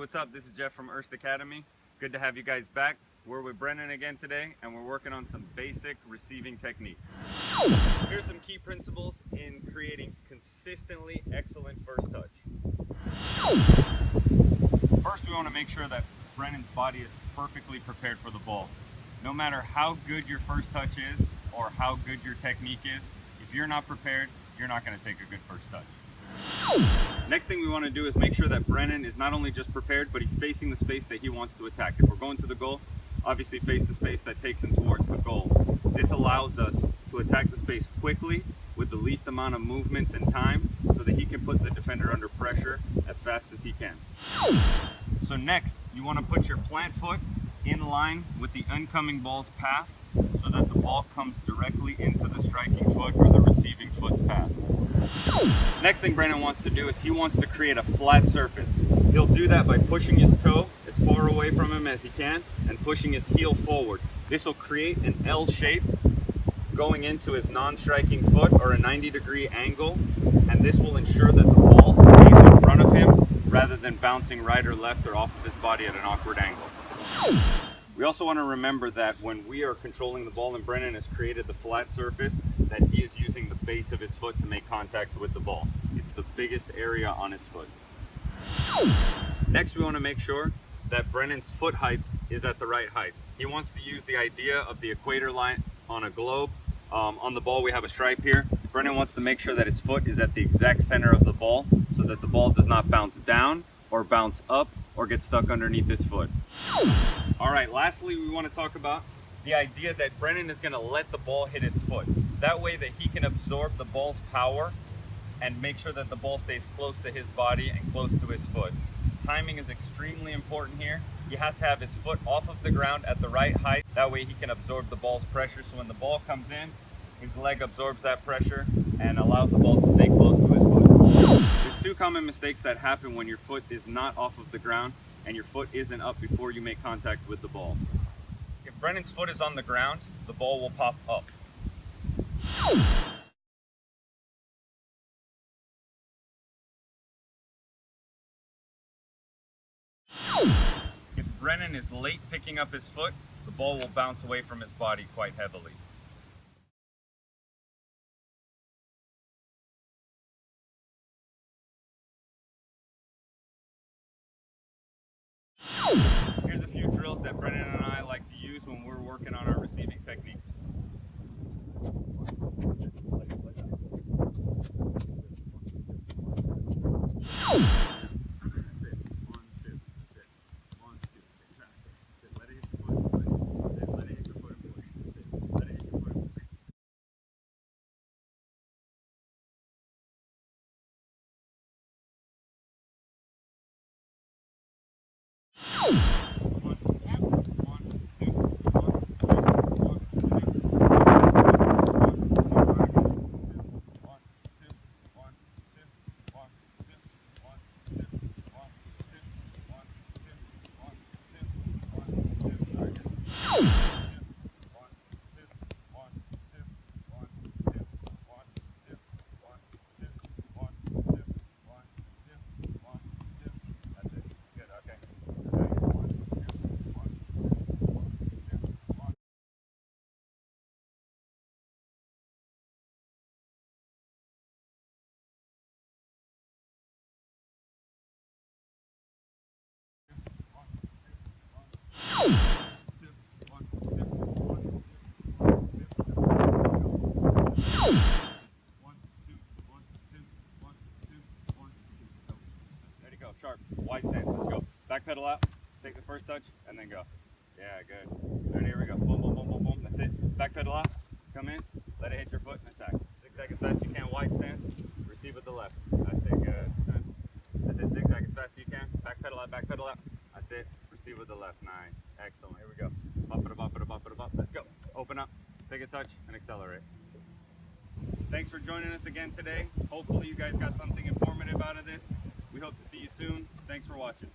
what's up? This is Jeff from IRST Academy. Good to have you guys back. We're with Brennan again today, and we're working on some basic receiving techniques. Here's some key principles in creating consistently excellent first touch. First, we want to make sure that Brennan's body is perfectly prepared for the ball. No matter how good your first touch is or how good your technique is, if you're not prepared, you're not going to take a good first touch. Next thing we want to do is make sure that Brennan is not only just prepared, but he's facing the space that he wants to attack. If we're going to the goal, obviously face the space that takes him towards the goal. This allows us to attack the space quickly with the least amount of movements and time so that he can put the defender under pressure as fast as he can. So next, you want to put your plant foot in line with the incoming ball's path so that the ball comes directly into the striking foot or the receiving foot's path. Next thing Brennan wants to do is he wants to create a flat surface. He'll do that by pushing his toe as far away from him as he can and pushing his heel forward. This will create an L shape going into his non-striking foot or a 90-degree angle, and this will ensure that the ball stays in front of him rather than bouncing right or left or off of his body at an awkward angle. We also want to remember that when we are controlling the ball and Brennan has created the flat surface, that he is using the base of his foot to make contact with the ball. It's the biggest area on his foot. Next, we want to make sure that Brennan's foot height is at the right height. He wants to use the idea of the equator line on a globe. On the ball, we have a stripe here. Brennan wants to make sure that his foot is at the exact center of the ball so that the ball does not bounce down or bounce up or get stuck underneath his foot. All right, lastly, we want to talk about the idea that Brennan is going to let the ball hit his foot. That way that he can absorb the ball's power and make sure that the ball stays close to his body and close to his foot. Timing is extremely important here. He has to have his foot off of the ground at the right height. That way he can absorb the ball's pressure. So when the ball comes in, his leg absorbs that pressure and allows the ball to stay close to his foot. There's two common mistakes that happen when your foot is not off of the ground and your foot isn't up before you make contact with the ball. If Brennan's foot is on the ground, the ball will pop up. If Brennan is late picking up his foot, the ball will bounce away from his body quite heavily. Here's a few drills that Brennan and I like to use when we're working on our receiving techniques. Sharp, wide stance, let's go. Back pedal out, take the first touch, and then go. Yeah, good. All right, here we go. Boom, boom, boom, boom, boom. That's it. Back pedal out, come in, let it hit your foot, and attack. Zigzag as fast as you can, wide stance, receive with the left. That's it, good. That's it, zigzag as fast as you can. Back pedal out, back pedal out. That's it, receive with the left. Nice, excellent. Here we go. Bop it a bop it a bop it a bop. Let's go. Open up, take a touch, and accelerate. Thanks for joining us again today. Hopefully you guys got something informative out of this. We hope to see you soon. Thanks for watching.